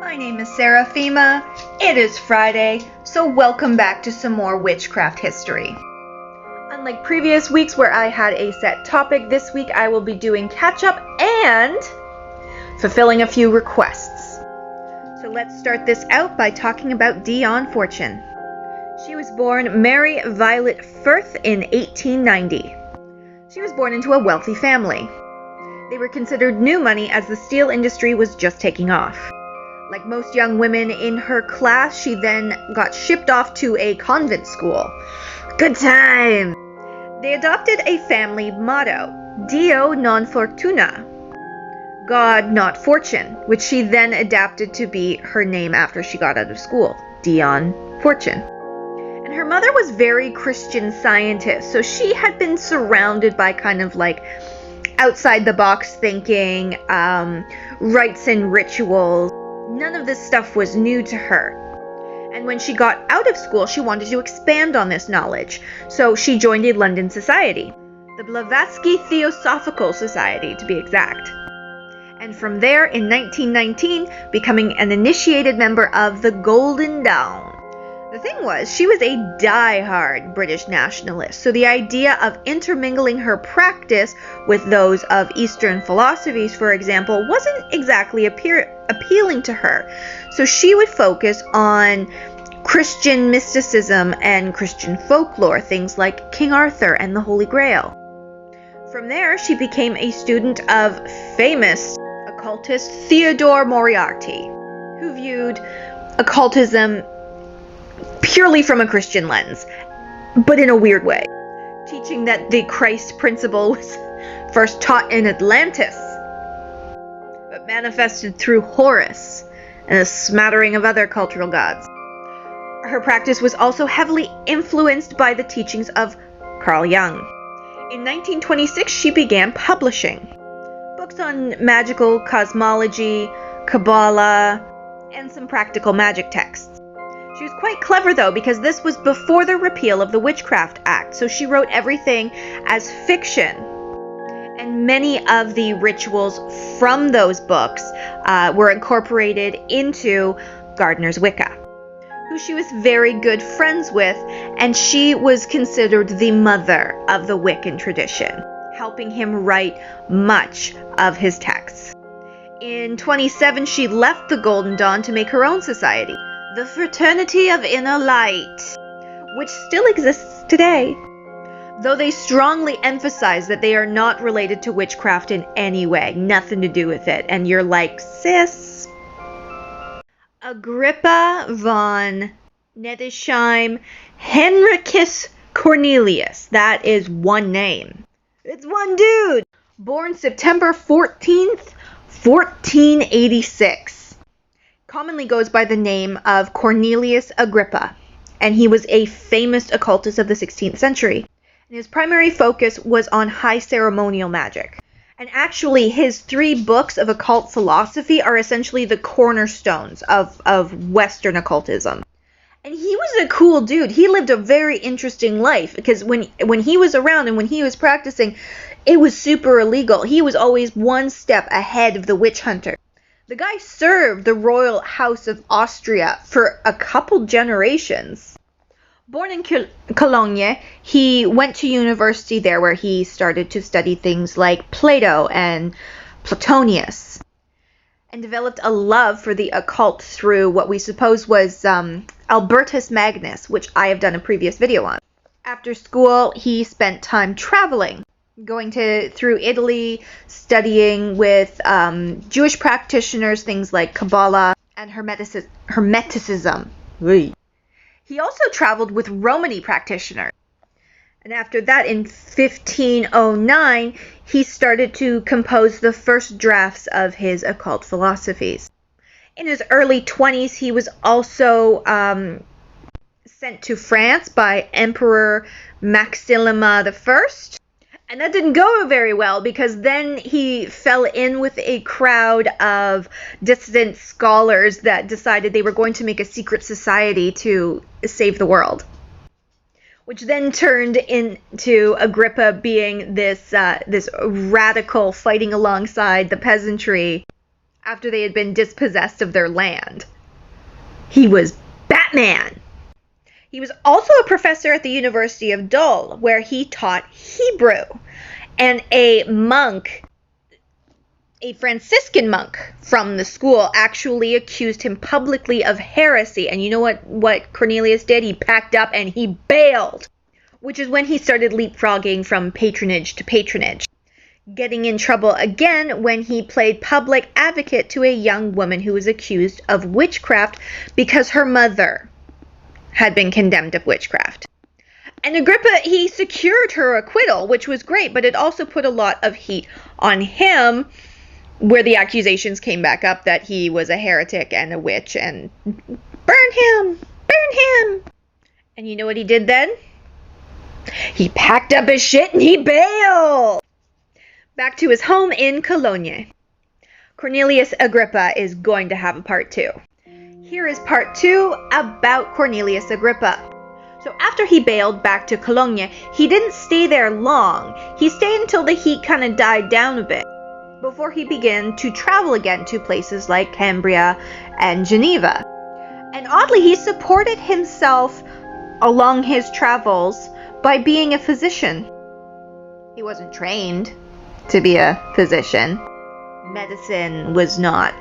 My name is Seraphima. It is Friday, so welcome back to some more Witchcraft History. Unlike previous weeks where I had a set topic, this week I will be doing catch-up and fulfilling a few requests. So let's start this out by talking about Dion Fortune. She was born Mary Violet Firth in 1890. She was born into a wealthy family. They were considered new money as the steel industry was just taking off. Like most young women in her class, she then got shipped off to a convent school. Good time! They adopted a family motto, Dio non fortuna, God not fortune, which she then adapted to be her name after she got out of school, Dion Fortune. And her mother was very Christian Scientist, so she had been surrounded by kind of like outside the box thinking, rites and rituals. None of this stuff was new to her. And when she got out of school, she wanted to expand on this knowledge. So she joined a London society, the Blavatsky Theosophical Society to be exact. And from there, in 1919, becoming an initiated member of the Golden Dawn. The thing was, she was a die-hard British nationalist, so the idea of intermingling her practice with those of Eastern philosophies, for example, wasn't exactly appealing to her. So she would focus on Christian mysticism and Christian folklore, things like King Arthur and the Holy Grail. From there, she became a student of famous occultist Theodore Moriarty, who viewed occultism purely from a Christian lens, but in a weird way, teaching that the Christ principle was first taught in Atlantis, but manifested through Horus and a smattering of other cultural gods. Her practice was also heavily influenced by the teachings of Carl Jung. In 1926, she began publishing books on magical cosmology, Kabbalah, and some practical magic texts. She was quite clever, though, because this was before the repeal of the Witchcraft Act, so she wrote everything as fiction. And many of the rituals from those books were incorporated into Gardner's Wicca, who she was very good friends with, and she was considered the mother of the Wiccan tradition, helping him write much of his texts. In 27, she left the Golden Dawn to make her own society, the Fraternity of Inner Light, which still exists today, though they strongly emphasize that they are not related to witchcraft in any way, nothing to do with it, and you're like, sis. Agrippa von Nettesheim Henricus Cornelius, that is one name. It's one dude! Born September 14th, 1486. Commonly goes by the name of Cornelius Agrippa, and he was a famous occultist of the 16th century. And his primary focus was on high ceremonial magic. And actually, his 3 books of occult philosophy are essentially the cornerstones of Western occultism. And he was a cool dude. He lived a very interesting life, because when he was around and when he was practicing, it was super illegal. He was always one step ahead of the witch hunter. The guy served the royal house of Austria for a couple generations. Born in Cologne, he went to university there where he started to study things like Plato and Plotinus, and developed a love for the occult through what we suppose was Albertus Magnus, which I have done a previous video on. After school, he spent time traveling, going through Italy, studying with Jewish practitioners, things like Kabbalah and Hermeticism. He also traveled with Romany practitioners. And after that, in 1509, he started to compose the first drafts of his occult philosophies. In his early 20s, he was also sent to France by Emperor Maximilien I. And that didn't go very well, because then he fell in with a crowd of dissident scholars that decided they were going to make a secret society to save the world. Which then turned into Agrippa being this radical fighting alongside the peasantry after they had been dispossessed of their land. He was Batman. He was also a professor at the University of Dole, where he taught Hebrew. And a monk, a Franciscan monk from the school, actually accused him publicly of heresy. And you know what Cornelius did? He packed up and he bailed, which is when he started leapfrogging from patronage to patronage, getting in trouble again when he played public advocate to a young woman who was accused of witchcraft because her mother had been condemned of witchcraft. And Agrippa, he secured her acquittal, which was great, but it also put a lot of heat on him, where the accusations came back up that he was a heretic and a witch, and burn him! Burn him! And you know what he did then? He packed up his shit and he bailed! Back to his home in Cologne. Cornelius Agrippa is going to have a part 2. Here is part 2 about Cornelius Agrippa. So after he bailed back to Cologne, he didn't stay there long. He stayed until the heat kind of died down a bit, before he began to travel again to places like Cambria and Geneva. And oddly, he supported himself along his travels by being a physician. He wasn't trained to be a physician. Medicine was not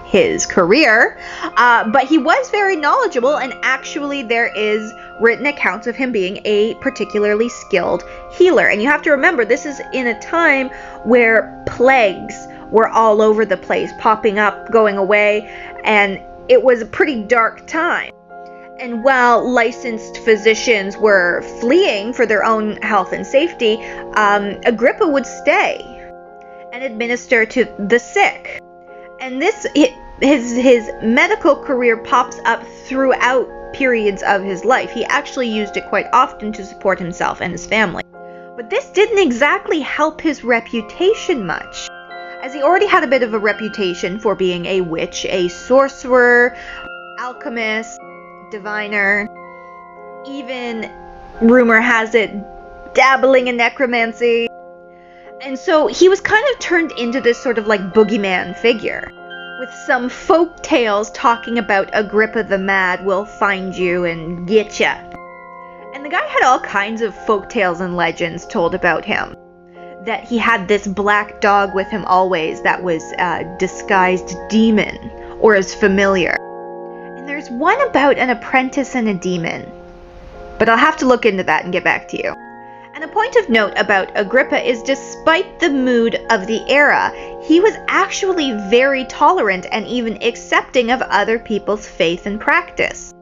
his career, but he was very knowledgeable, and actually there is written accounts of him being a particularly skilled healer. And you have to remember, this is in a time where plagues were all over the place, popping up, going away, and it was a pretty dark time. And while licensed physicians were fleeing for their own health and safety, Agrippa would stay and administer to the sick. And his medical career pops up throughout periods of his life. He actually used it quite often to support himself and his family. But this didn't exactly help his reputation much, as he already had a bit of a reputation for being a witch, a sorcerer, alchemist, diviner, even, rumor has it, dabbling in necromancy. And so he was kind of turned into this sort of like boogeyman figure, with some folk tales talking about Agrippa the Mad will find you and get ya. And the guy had all kinds of folk tales and legends told about him. That he had this black dog with him always that was a disguised demon, or as familiar. And there's one about an apprentice and a demon, but I'll have to look into that and get back to you. And a point of note about Agrippa is, despite the mood of the era, he was actually very tolerant and even accepting of other people's faith and practice.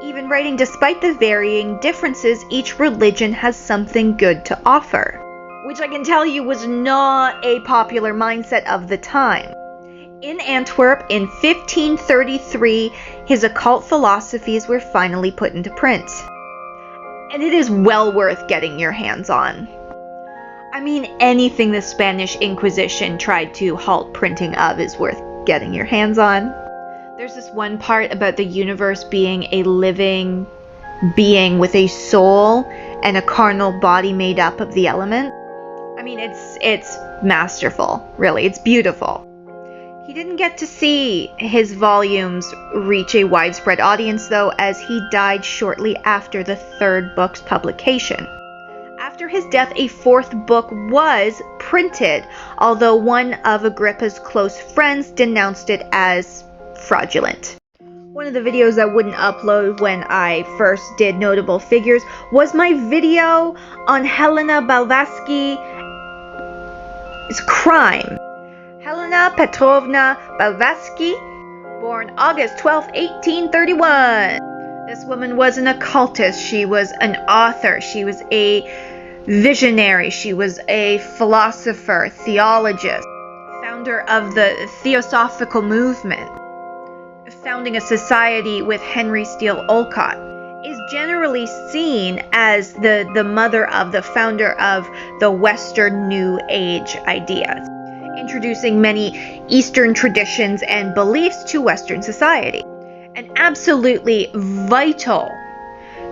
Even writing, despite the varying differences, each religion has something good to offer, which I can tell you was not a popular mindset of the time. In Antwerp in 1533, his occult philosophies were finally put into print. And it is well worth getting your hands on. I mean, anything the Spanish Inquisition tried to halt printing of is worth getting your hands on. There's this one part about the universe being a living being with a soul and a carnal body made up of the element. I mean, it's masterful, really. It's beautiful. He didn't get to see his volumes reach a widespread audience, though, as he died shortly after the third book's publication. After his death, a fourth book was printed, although one of Agrippa's close friends denounced it as fraudulent. One of the videos I wouldn't upload when I first did Notable Figures was my video on Helena Blavatsky's crime. Helena Petrovna Blavatsky, born August 12, 1831. This woman was an occultist. She was an author. She was a visionary. She was a philosopher, theologist, founder of the Theosophical movement, founding a society with Henry Steele Olcott. Is generally seen as the mother of the founder of the Western New Age ideas, introducing many Eastern traditions and beliefs to Western society, and absolutely vital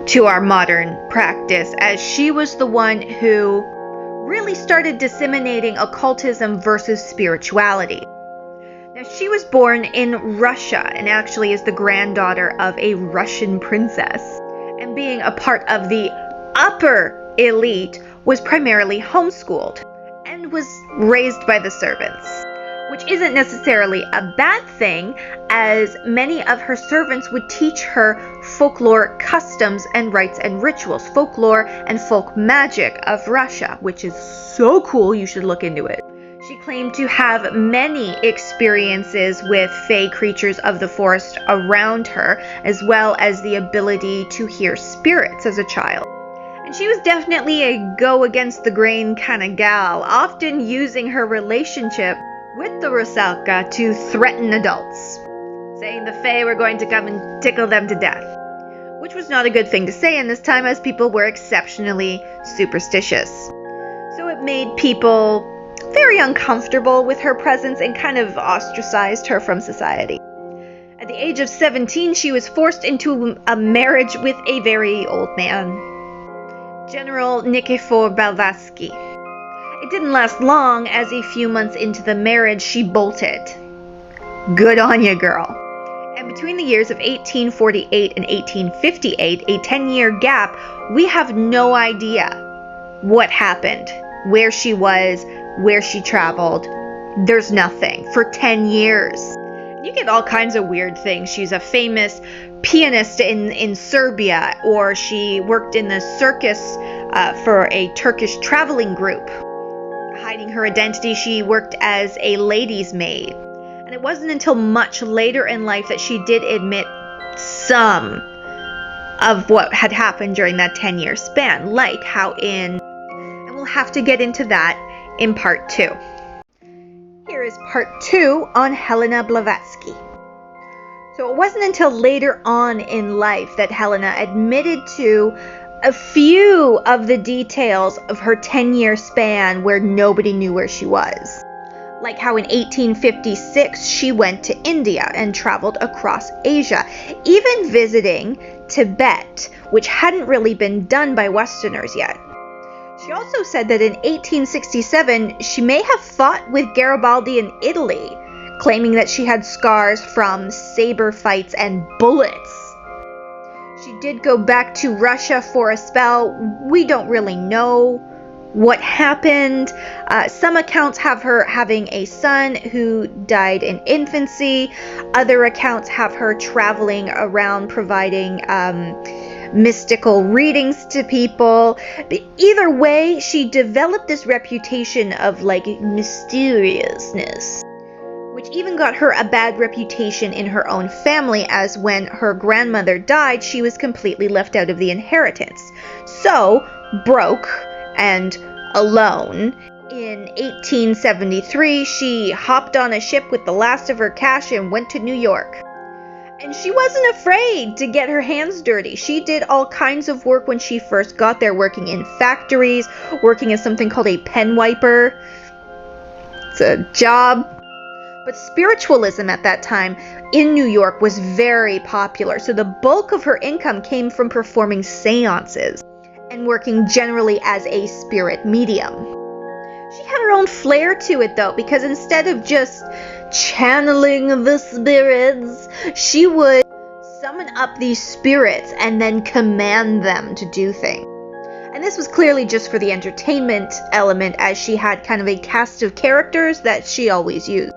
to our modern practice, as she was the one who really started disseminating occultism versus spirituality. Now, she was born in Russia and actually is the granddaughter of a Russian princess. And being a part of the upper elite, was primarily homeschooled and was raised by the servants, which isn't necessarily a bad thing, as many of her servants would teach her folklore customs and rites and rituals, folklore and folk magic of Russia, which is so cool. You should look into it. She claimed to have many experiences with fey creatures of the forest around her, as well as the ability to hear spirits as a child. And she was definitely a go-against-the-grain kind of gal, often using her relationship with the Rusalka to threaten adults, saying the Fae were going to come and tickle them to death, which was not a good thing to say in this time, as people were exceptionally superstitious. So it made people very uncomfortable with her presence and kind of ostracized her from society. At the age of 17, she was forced into a marriage with a very old man, General Nikifor Blavatsky. It didn't last long, as a few months into the marriage, she bolted. Good on you, girl. And between the years of 1848 and 1858, a 10-year gap, we have no idea what happened, where she was, where she traveled. There's nothing for 10 years. You get all kinds of weird things. She's a famous pianist in Serbia, or she worked in the circus for a Turkish traveling group. Hiding her identity, she worked as a lady's maid. And it wasn't until much later in life that she did admit some of what had happened during that 10-year span, like how and we'll have to get into that in part 2. Here is part 2 on Helena Blavatsky. So it wasn't until later on in life that Helena admitted to a few of the details of her 10-year span where nobody knew where she was. Like how in 1856 she went to India and traveled across Asia, even visiting Tibet, which hadn't really been done by Westerners yet. She also said that in 1867 she may have fought with Garibaldi in Italy, claiming that she had scars from saber fights and bullets. She did go back to Russia for a spell. We don't really know what happened. Some accounts have her having a son who died in infancy. Other accounts have her traveling around providing mystical readings to people. But either way, she developed this reputation of mysteriousness, which even got her a bad reputation in her own family, as when her grandmother died, she was completely left out of the inheritance. So, broke and alone, in 1873, she hopped on a ship with the last of her cash and went to New York. And she wasn't afraid to get her hands dirty. She did all kinds of work when she first got there, working in factories, working as something called a pen wiper. It's a job. But spiritualism at that time in New York was very popular, so the bulk of her income came from performing seances and working generally as a spirit medium. She had her own flair to it, though, because instead of just channeling the spirits, she would summon up these spirits and then command them to do things. And this was clearly just for the entertainment element, as she had kind of a cast of characters that she always used.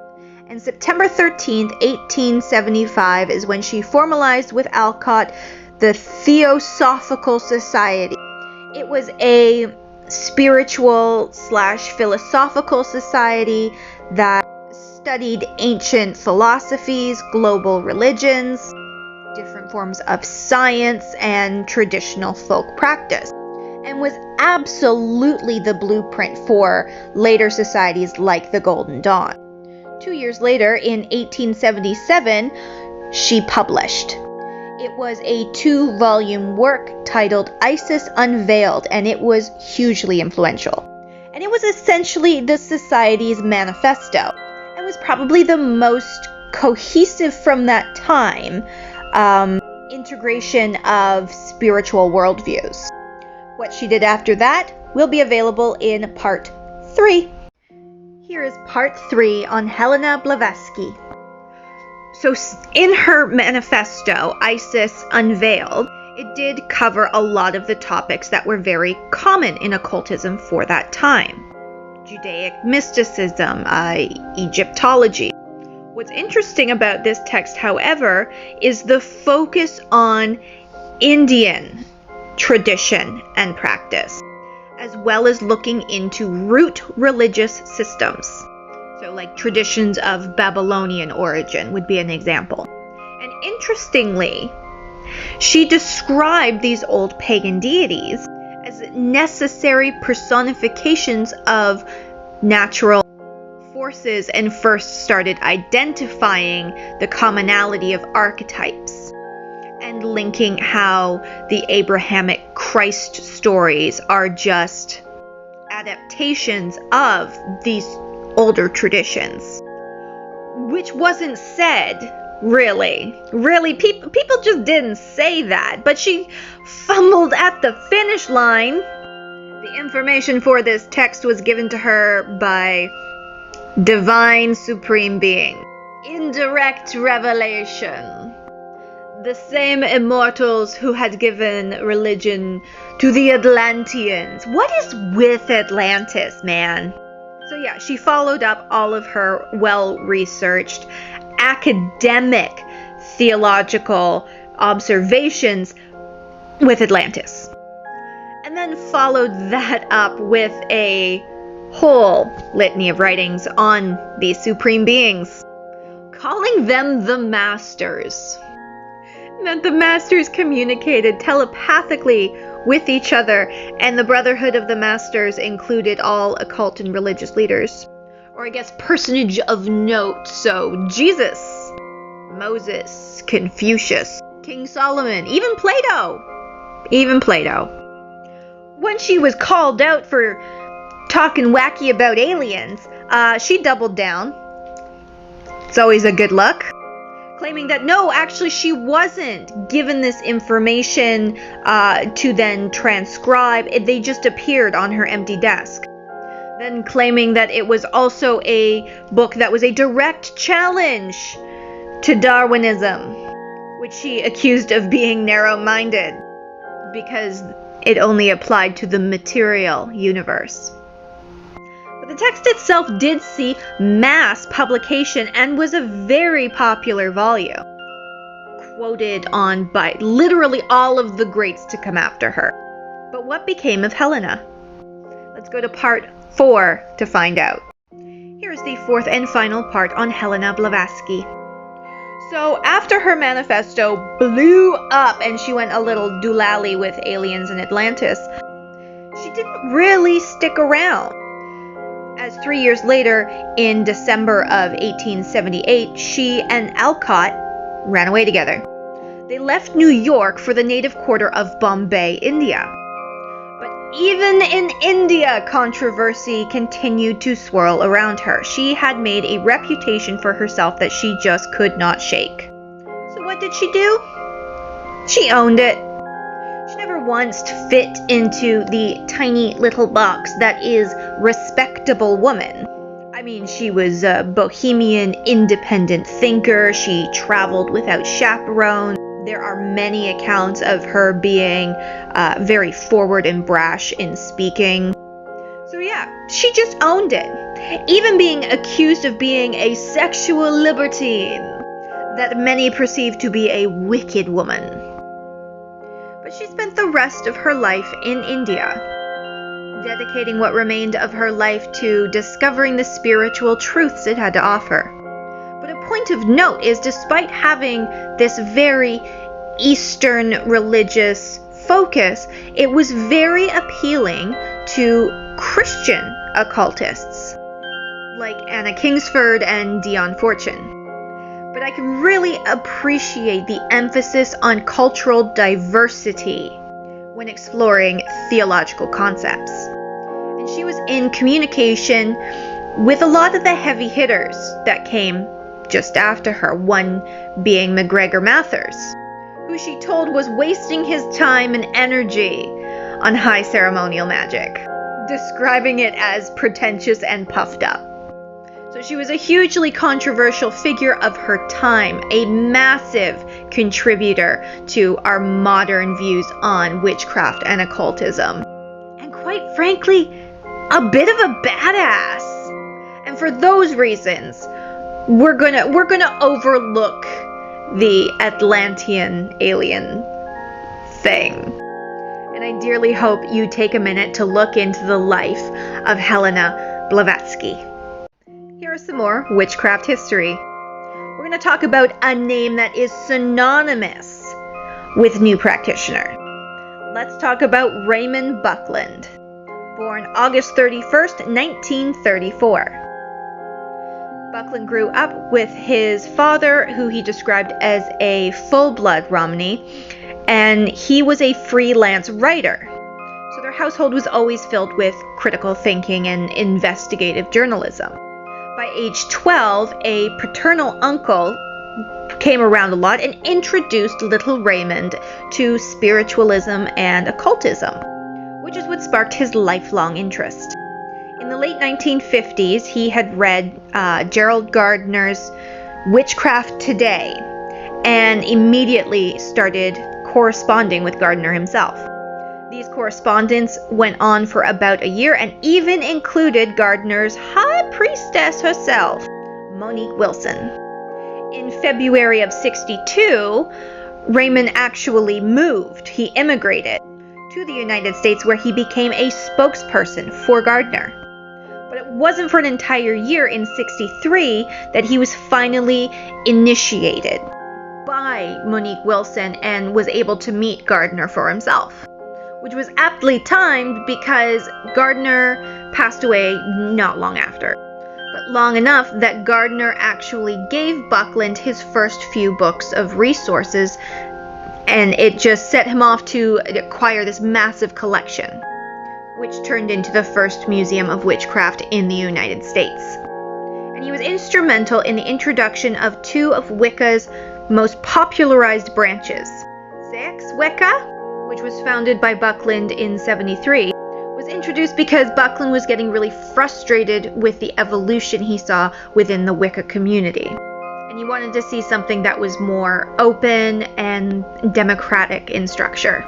And September 13th, 1875 is when she formalized with Alcott the Theosophical Society. It was a spiritual/philosophical society that studied ancient philosophies, global religions, different forms of science, and traditional folk practice, and was absolutely the blueprint for later societies like the Golden Dawn. 2 years later, in 1877, she published. It was a 2-volume work titled Isis Unveiled, and it was hugely influential. And it was essentially the society's manifesto, and was probably the most cohesive from that time integration of spiritual worldviews. What she did after that will be available in part 3. Here is part 3 on Helena Blavatsky. So in her manifesto, Isis Unveiled, it did cover a lot of the topics that were very common in occultism for that time. Judaic mysticism, Egyptology. What's interesting about this text, however, is the focus on Indian tradition and practice, as well as looking into root religious systems. So like traditions of Babylonian origin would be an example. And interestingly, she described these old pagan deities as necessary personifications of natural forces and first started identifying the commonality of archetypes and linking how the Abrahamic Christ stories are just adaptations of these older traditions, which wasn't said. Really, people just didn't say that, but she fumbled at the finish line. The information for this text was given to her by Divine Supreme Being. Indirect revelation. The same immortals who had given religion to the Atlanteans. What is with Atlantis, man? So yeah, she followed up all of her well-researched academic theological observations with Atlantis. And then followed that up with a whole litany of writings on these supreme beings, calling them the Masters. That the Masters communicated telepathically with each other, and the Brotherhood of the Masters included all occult and religious leaders. Or I guess personage of note, so Jesus, Moses, Confucius, King Solomon, even Plato. When she was called out for talking wacky about aliens, she doubled down. It's always a good look. Claiming that no, actually she wasn't given this information to then transcribe. They just appeared on her empty desk. Then claiming that it was also a book that was a direct challenge to Darwinism, which she accused of being narrow-minded because it only applied to the material universe. But the text itself did see mass publication and was a very popular volume, quoted on by literally all of the greats to come after her. But what became of Helena? Let's go to part 4 to find out. Here's the 4th and final part on Helena Blavatsky. So after her manifesto blew up and she went a little doolally with aliens in Atlantis, she didn't really stick around. As 3 years later, in December of 1878, she and Alcott ran away together. They left New York for the native quarter of Bombay, India. Even in India, controversy continued to swirl around her. She had made a reputation for herself that she just could not shake. So what did she do? She owned it. She never once fit into the tiny little box that is respectable woman. I mean, she was a bohemian, independent thinker. She traveled without chaperone. There are many accounts of her being very forward and brash in speaking. So yeah, she just owned it. Even being accused of being a sexual libertine that many perceive to be a wicked woman. But she spent the rest of her life in India, dedicating what remained of her life to discovering the spiritual truths it had to offer. But a point of note is, despite having this very Eastern religious focus, it was very appealing to Christian occultists like Anna Kingsford and Dion Fortune. But I can really appreciate the emphasis on cultural diversity when exploring theological concepts. And she was in communication with a lot of the heavy hitters that came just after her, one being MacGregor Mathers, who she told was wasting his time and energy on high ceremonial magic, describing it as pretentious and puffed up. So she was a hugely controversial figure of her time, a massive contributor to our modern views on witchcraft and occultism. And quite frankly, a bit of a badass. And for those reasons, we're gonna overlook the Atlantean alien thing. And I dearly hope you take a minute to look into the life of Helena Blavatsky. Here are some more witchcraft history. We're going to talk about a name that is synonymous with new practitioner. Let's talk about Raymond Buckland, born August 31st, 1934. Buckland grew up with his father, who he described as a full-blood Romney, and he was a freelance writer. So their household was always filled with critical thinking and investigative journalism. By age 12, a paternal uncle came around a lot and introduced little Raymond to spiritualism and occultism, which is what sparked his lifelong interest. In the late 1950s, he had read Gerald Gardner's Witchcraft Today and immediately started corresponding with Gardner himself. These correspondence went on for about a year and even included Gardner's high priestess herself, Monique Wilson. In February of '62, Raymond actually moved. He immigrated to the United States, where he became a spokesperson for Gardner. But it wasn't for an entire year in '63 that he was finally initiated by Monique Wilson and was able to meet Gardner for himself, which was aptly timed because Gardner passed away not long after, but long enough that Gardner actually gave Buckland his first few books of resources, and it just set him off to acquire this massive collection, which turned into the first museum of witchcraft in the United States. And he was instrumental in the introduction of two of Wicca's most popularized branches. Sex Wicca, which was founded by Buckland in '73, was introduced because Buckland was getting really frustrated with the evolution he saw within the Wicca community. And he wanted to see something that was more open and democratic in structure.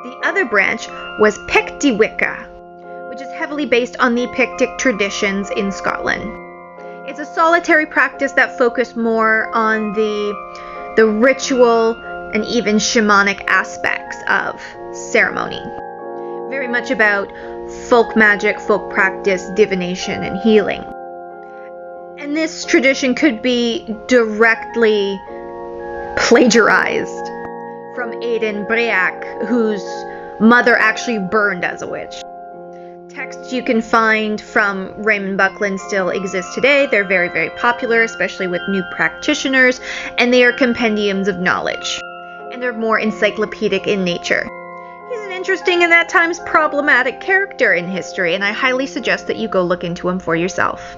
The other branch was Picti Wicca, which is heavily based on the Pictic traditions in Scotland. It's a solitary practice that focused more on the ritual and even shamanic aspects of ceremony. Very much about folk magic, folk practice, divination, and healing. And this tradition could be directly plagiarized from Aidan Breac, whose mother actually burned as a witch. Texts you can find from Raymond Buckland still exist today. They're very, very popular, especially with new practitioners, and they are compendiums of knowledge. And they're more encyclopedic in nature. He's an interesting and at times problematic character in history, and I highly suggest that you go look into him for yourself.